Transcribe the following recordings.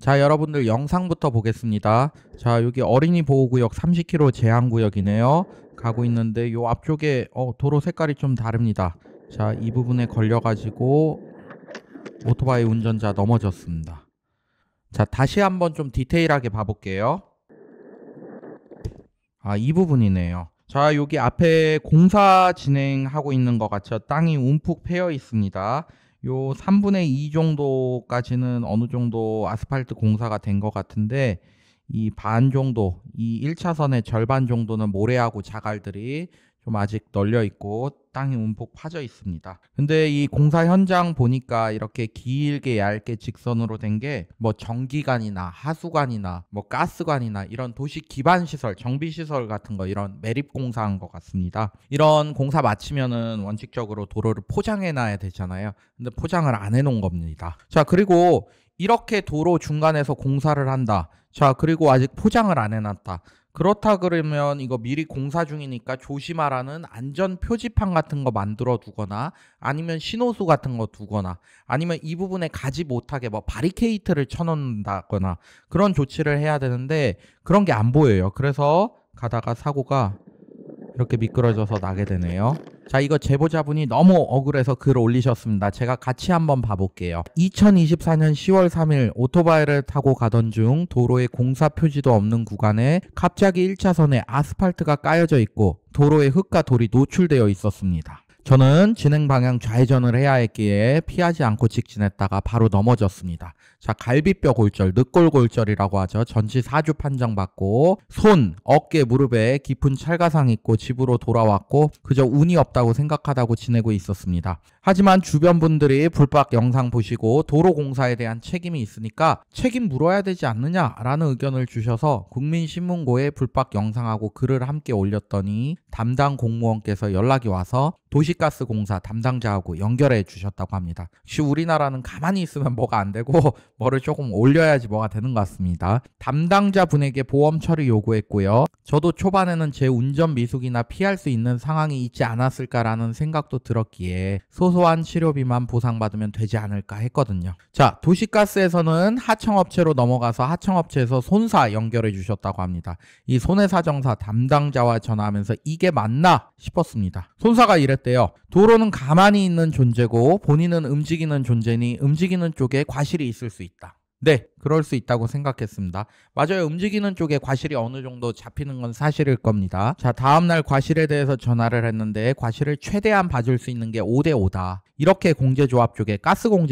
자, 여러분들 영상부터 보겠습니다. 자, 여기 어린이 보호구역 30km 제한구역이네요. 가고 있는데 요 앞쪽에 도로 색깔이 좀 다릅니다. 자, 이 부분에 걸려가지고 오토바이 운전자 넘어졌습니다. 자, 다시 한번 좀 디테일하게 봐볼게요. 이 부분이네요. 자, 여기 앞에 공사 진행하고 있는 것 같죠? 땅이 움푹 패여 있습니다. 요 3분의 2 정도까지는 어느 정도 아스팔트 공사가 된 것 같은데 이 반 정도, 이 1차선의 절반 정도는 모래하고 자갈들이 좀 아직 널려 있고 땅이 움푹 파져 있습니다. 근데 이 공사 현장 보니까 이렇게 길게 얇게 직선으로 된 게 뭐 전기관이나 하수관이나 뭐 가스관이나 이런 도시 기반 시설, 정비 시설 같은 거 이런 매립 공사한 것 같습니다. 이런 공사 마치면은 원칙적으로 도로를 포장해 놔야 되잖아요. 근데 포장을 안 해놓은 겁니다. 자, 그리고 이렇게 도로 중간에서 공사를 한다. 자, 그리고 아직 포장을 안 해놨다. 그렇다 그러면 이거 미리 공사 중이니까 조심하라는 안전 표지판 같은 거 만들어 두거나 아니면 신호수 같은 거 두거나 아니면 이 부분에 가지 못하게 뭐 바리케이트를 쳐놓는다거나 그런 조치를 해야 되는데 그런 게 안 보여요. 그래서 가다가 사고가 이렇게 미끄러져서 나게 되네요. 자, 이거 제보자분이 너무 억울해서 글 올리셨습니다. 제가 같이 한번 봐볼게요. 2024년 10월 3일 오토바이를 타고 가던 중 도로에 공사 표지도 없는 구간에 갑자기 1차선에 아스팔트가 까여져 있고 도로에 흙과 돌이 노출되어 있었습니다. 저는 진행 방향 좌회전을 해야 했기에 피하지 않고 직진했다가 바로 넘어졌습니다. 자, 갈비뼈 골절, 늑골 골절이라고 하죠. 전치 4주 판정받고 손, 어깨, 무릎에 깊은 찰가상 있고 집으로 돌아왔고 그저 운이 없다고 생각하다고 지내고 있었습니다. 하지만 주변 분들이 불박 영상 보시고 도로 공사에 대한 책임이 있으니까 책임 물어야 되지 않느냐라는 의견을 주셔서 국민신문고에 불박 영상하고 글을 함께 올렸더니 담당 공무원께서 연락이 와서 도시가스공사 담당자하고 연결해 주셨다고 합니다. 역시 우리나라는 가만히 있으면 뭐가 안 되고 뭐를 조금 올려야지 뭐가 되는 것 같습니다. 담당자 분에게 보험 처리 요구했고요. 저도 초반에는 제 운전 미숙이나 피할 수 있는 상황이 있지 않았을까라는 생각도 들었기에 소소한 치료비만 보상받으면 되지 않을까 했거든요. 자, 도시가스에서는 하청업체로 넘어가서 하청업체에서 손사 연결해 주셨다고 합니다. 이 손해사정사 담당자와 전화하면서 이게 맞나 싶었습니다. 손사가 이랬대요. 도로는 가만히 있는 존재고 본인은 움직이는 존재니 움직이는 쪽에 과실이 있을 수 있다. 네, 그럴 수 있다고 생각했습니다. 맞아요. 움직이는 쪽에 과실이 어느 정도 잡히는 건 사실일 겁니다. 자, 다음날 과실에 대해서 전화를 했는데 과실을 최대한 봐줄 수 있는 게 5대5다. 이렇게 공제조합 쪽에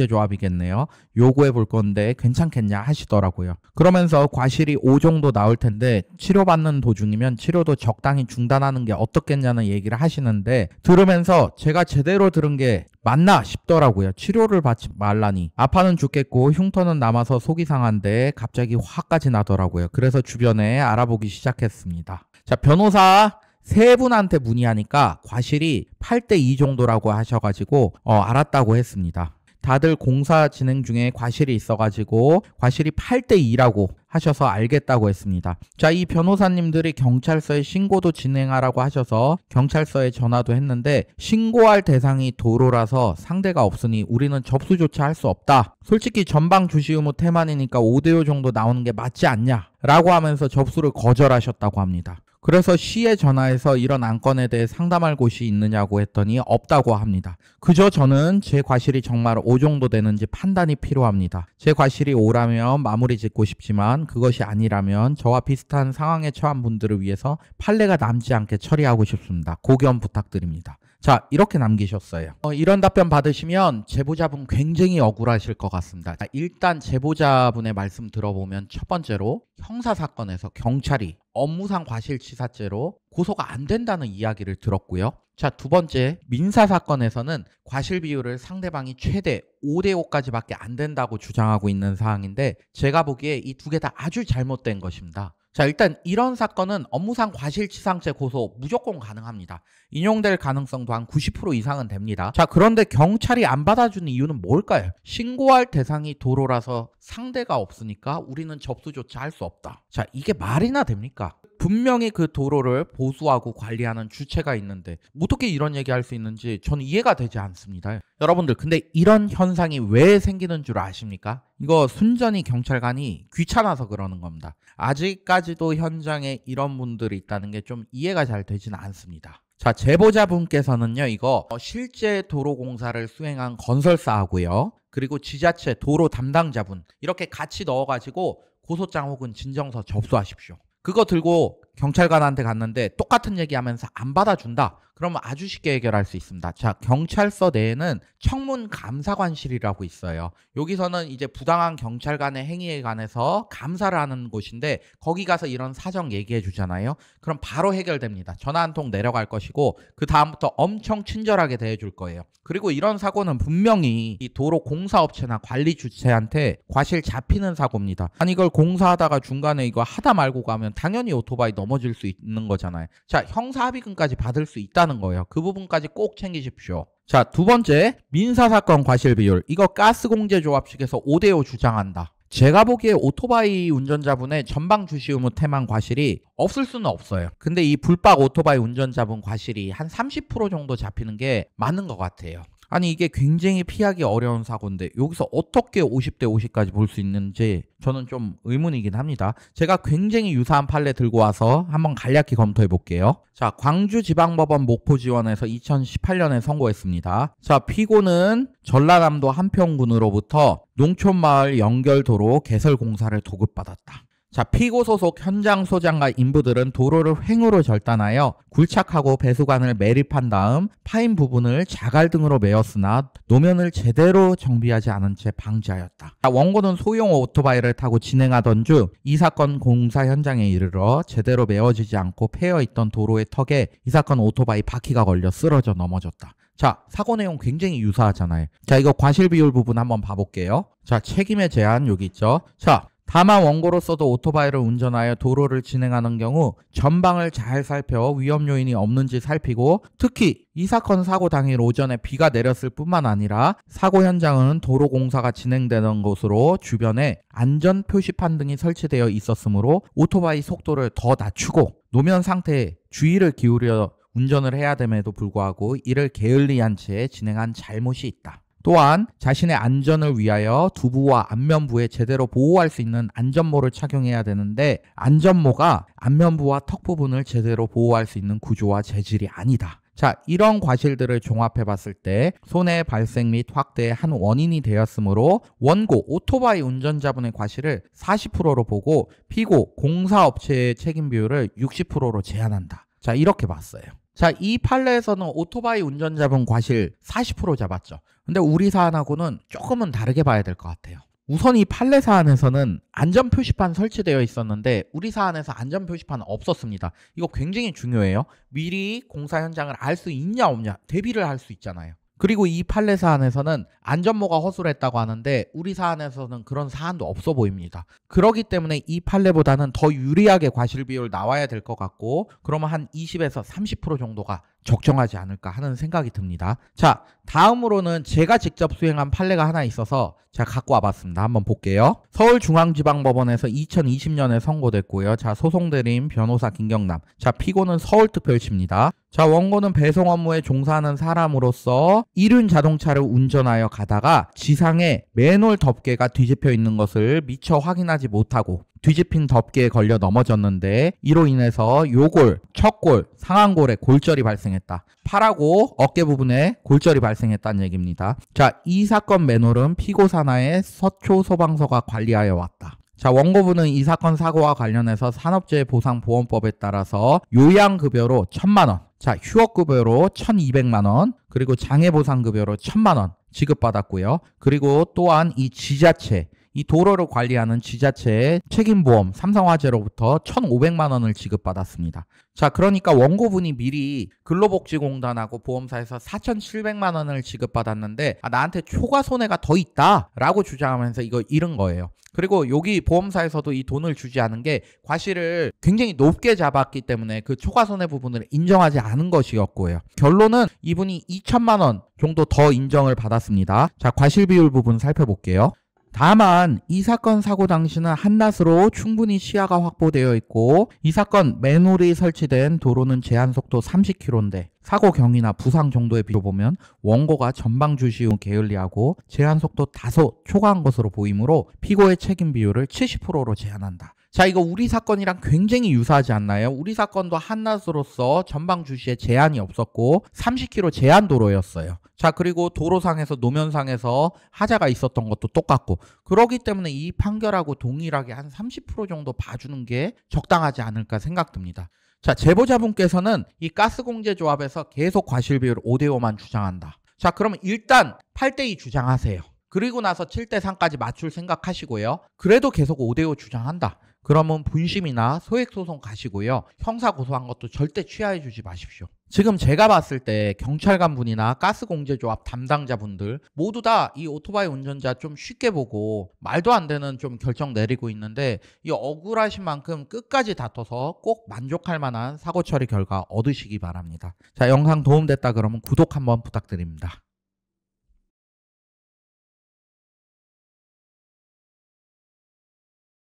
가스공제조합이겠네요. 요구해 볼 건데 괜찮겠냐 하시더라고요. 그러면서 과실이 5 정도 나올 텐데 치료받는 도중이면 치료도 적당히 중단하는 게 어떻겠냐는 얘기를 하시는데 들으면서 제가 제대로 들은 게 맞나 싶더라고요. 치료를 받지 말라니. 아파는 죽겠고 흉터는 남아서 속이 상한데 갑자기 화까지 나더라고요. 그래서 주변에 알아보기 시작했습니다. 자, 변호사 세 분한테 문의하니까 과실이 8대2 정도라고 하셔가지고 알았다고 했습니다. 다들 공사 진행 중에 과실이 있어가지고 과실이 8대2라고 하셔서 알겠다고 했습니다. 자, 이 변호사님들이 경찰서에 신고도 진행하라고 하셔서 경찰서에 전화도 했는데 신고할 대상이 도로라서 상대가 없으니 우리는 접수조차 할 수 없다. 솔직히 전방 주시 의무 태만이니까 5대5 정도 나오는 게 맞지 않냐? 라고 하면서 접수를 거절하셨다고 합니다. 그래서 시에 전화해서 이런 안건에 대해 상담할 곳이 있느냐고 했더니 없다고 합니다. 그저 저는 제 과실이 정말 5 정도 되는지 판단이 필요합니다. 제 과실이 5라면 마무리 짓고 싶지만 그것이 아니라면 저와 비슷한 상황에 처한 분들을 위해서 판례가 남지 않게 처리하고 싶습니다. 고견 부탁드립니다. 자, 이렇게 남기셨어요. 이런 답변 받으시면 제보자분 굉장히 억울하실 것 같습니다. 자, 일단 제보자분의 말씀 들어보면 첫 번째로 형사사건에서 경찰이 업무상 과실치사죄로 고소가 안 된다는 이야기를 들었고요. 자, 두 번째, 민사사건에서는 과실 비율을 상대방이 최대 5대5까지밖에 안 된다고 주장하고 있는 사항인데 제가 보기에 이 두 개 다 아주 잘못된 것입니다. 자, 일단 이런 사건은 업무상 과실치상죄 고소 무조건 가능합니다. 인용될 가능성도 한 90% 이상은 됩니다. 자, 그런데 경찰이 안 받아주는 이유는 뭘까요? 신고할 대상이 도로라서 상대가 없으니까 우리는 접수조차 할 수 없다. 자, 이게 말이나 됩니까? 분명히 그 도로를 보수하고 관리하는 주체가 있는데 어떻게 이런 얘기할 수 있는지 저는 이해가 되지 않습니다. 여러분들, 근데 이런 현상이 왜 생기는 줄 아십니까? 이거 순전히 경찰관이 귀찮아서 그러는 겁니다. 아직까지도 현장에 이런 분들이 있다는 게 좀 이해가 잘 되지는 않습니다. 자, 제보자분께서는요, 이거 실제 도로공사를 수행한 건설사하고요, 그리고 지자체 도로 담당자분 이렇게 같이 넣어가지고 고소장 혹은 진정서 접수하십시오. 그거 들고 경찰관한테 갔는데 똑같은 얘기하면서 안 받아준다. 그러면 아주 쉽게 해결할 수 있습니다. 자, 경찰서 내에는 청문감사관실이라고 있어요. 여기서는 이제 부당한 경찰관의 행위에 관해서 감사를 하는 곳인데 거기 가서 이런 사정 얘기해 주잖아요. 그럼 바로 해결됩니다. 전화 한 통 내려갈 것이고 그 다음부터 엄청 친절하게 대해줄 거예요. 그리고 이런 사고는 분명히 이 도로 공사업체나 관리 주체한테 과실 잡히는 사고입니다. 아니 이걸 공사하다가 중간에 이거 하다 말고 가면 당연히 오토바이 넘어질 수 있는 거잖아요. 자, 형사합의금까지 받을 수 있다는 거예요. 그 부분까지 꼭 챙기십시오. 자, 두 번째, 민사사건 과실비율. 이거 가스공제조합 측에서 5대5 주장한다. 제가 보기에 오토바이 운전자분의 전방 주시 의무 태만 과실이 없을 수는 없어요. 근데 이 불박 오토바이 운전자분 과실이 한 30% 정도 잡히는 게 맞는 것 같아요. 아니 이게 굉장히 피하기 어려운 사고인데 여기서 어떻게 50대 50까지 볼 수 있는지 저는 좀 의문이긴 합니다. 제가 굉장히 유사한 판례 들고 와서 한번 간략히 검토해 볼게요. 자, 광주지방법원 목포지원에서 2018년에 선고했습니다. 자, 피고는 전라남도 한평군으로부터 농촌마을 연결도로 개설 공사를 도급받았다. 자, 피고 소속 현장 소장과 인부들은 도로를 횡으로 절단하여 굴착하고 배수관을 매립한 다음 파인 부분을 자갈등으로 메었으나 노면을 제대로 정비하지 않은 채 방지하였다. 자, 원고는 소형 오토바이를 타고 진행하던 중 이 사건 공사 현장에 이르러 제대로 메어지지 않고 패여있던 도로의 턱에 이 사건 오토바이 바퀴가 걸려 쓰러져 넘어졌다. 자, 사고 내용 굉장히 유사하잖아요. 자, 이거 과실비율 부분 한번 봐볼게요. 자, 책임의 제한 여기 있죠. 자, 다만 원고로서도 오토바이를 운전하여 도로를 진행하는 경우 전방을 잘 살펴 위험 요인이 없는지 살피고 특히 이 사건 사고 당일 오전에 비가 내렸을 뿐만 아니라 사고 현장은 도로 공사가 진행되는 곳으로 주변에 안전 표시판 등이 설치되어 있었으므로 오토바이 속도를 더 낮추고 노면 상태에 주의를 기울여 운전을 해야 됨에도 불구하고 이를 게을리한 채 진행한 잘못이 있다. 또한 자신의 안전을 위하여 두부와 안면부에 제대로 보호할 수 있는 안전모를 착용해야 되는데 안전모가 안면부와 턱 부분을 제대로 보호할 수 있는 구조와 재질이 아니다. 자, 이런 과실들을 종합해 봤을 때 손해 발생 및 확대의 한 원인이 되었으므로 원고 오토바이 운전자분의 과실을 40%로 보고 피고 공사업체의 책임 비율을 60%로 제한한다. 자, 이렇게 봤어요. 자, 이 판례에서는 오토바이 운전자분 과실 40% 잡았죠. 근데 우리 사안하고는 조금은 다르게 봐야 될 것 같아요. 우선 이 판례 사안에서는 안전 표시판 설치되어 있었는데 우리 사안에서 안전 표시판 없었습니다. 이거 굉장히 중요해요. 미리 공사 현장을 알 수 있냐 없냐 대비를 할 수 있잖아요. 그리고 이 판례 사안에서는 안전모가 허술했다고 하는데 우리 사안에서는 그런 사안도 없어 보입니다. 그렇기 때문에 이 판례보다는 더 유리하게 과실비율 나와야 될 것 같고 그러면 한 20에서 30% 정도가 적정하지 않을까 하는 생각이 듭니다. 자, 다음으로는 제가 직접 수행한 판례가 하나 있어서 제가 갖고 와봤습니다. 한번 볼게요. 서울중앙지방법원에서 2020년에 선고됐고요. 자, 소송대리인 변호사 김경남. 자, 피고는 서울특별시입니다. 자, 원고는 배송 업무에 종사하는 사람으로서 이륜 자동차를 운전하여 가다가 지상에 맨홀 덮개가 뒤집혀 있는 것을 미처 확인하지 못하고 뒤집힌 덮개에 걸려 넘어졌는데 이로 인해서 요골, 척골, 상안골에 골절이 발생했다. 팔하고 어깨 부분에 골절이 발생했다는 얘기입니다. 자, 이 사건 맨홀은 피고 산하의 서초소방서가 관리하여 왔다. 자, 원고분은 이 사건 사고와 관련해서 산업재해보상보험법에 따라서 요양급여로 1,000만 원, 자, 휴업급여로 1,200만 원, 그리고 장애보상급여로 1,000만 원 지급받았고요. 그리고 또한 이 지자체, 이 도로를 관리하는 지자체의 책임보험 삼성화재로부터 1,500만 원을 지급받았습니다. 자, 그러니까 원고분이 미리 근로복지공단하고 보험사에서 4,700만 원을 지급받았는데 나한테 초과 손해가 더 있다 라고 주장하면서 이거 잃은 거예요. 그리고 여기 보험사에서도 이 돈을 주지 않은 게 과실을 굉장히 높게 잡았기 때문에 그 초과 손해 부분을 인정하지 않은 것이었고요. 결론은 이분이 2,000만 원 정도 더 인정을 받았습니다. 자, 과실비율 부분 살펴볼게요. 다만 이 사건 사고 당시는 한낮으로 충분히 시야가 확보되어 있고 이 사건 맨홀이 설치된 도로는 제한속도 30km인데 사고 경위나 부상 정도의 비로 보면 원고가 전방 주시 후 게을리하고 제한 속도 다소 초과한 것으로 보이므로 피고의 책임 비율을 70%로 제한한다. 자, 이거 우리 사건이랑 굉장히 유사하지 않나요? 우리 사건도 한낮으로서 전방 주시에 제한이 없었고 30km 제한 도로였어요. 자, 그리고 도로상에서 노면상에서 하자가 있었던 것도 똑같고, 그러기 때문에 이 판결하고 동일하게 한 30% 정도 봐주는 게 적당하지 않을까 생각됩니다. 자, 제보자분께서는 이 가스공제조합에서 계속 과실비율 5대5만 주장한다. 자, 그러면 일단 8대2 주장하세요. 그리고 나서 7대3까지 맞출 생각하시고요. 그래도 계속 5대5 주장한다. 그러면 분심이나 소액소송 가시고요. 형사 고소한 것도 절대 취하해 주지 마십시오. 지금 제가 봤을 때 경찰관 분이나 가스공제조합 담당자분들 모두 다 이 오토바이 운전자 좀 쉽게 보고 말도 안 되는 좀 결정 내리고 있는데, 이 억울하신 만큼 끝까지 다퉈서 꼭 만족할 만한 사고 처리 결과 얻으시기 바랍니다. 자, 영상 도움됐다 그러면 구독 한번 부탁드립니다.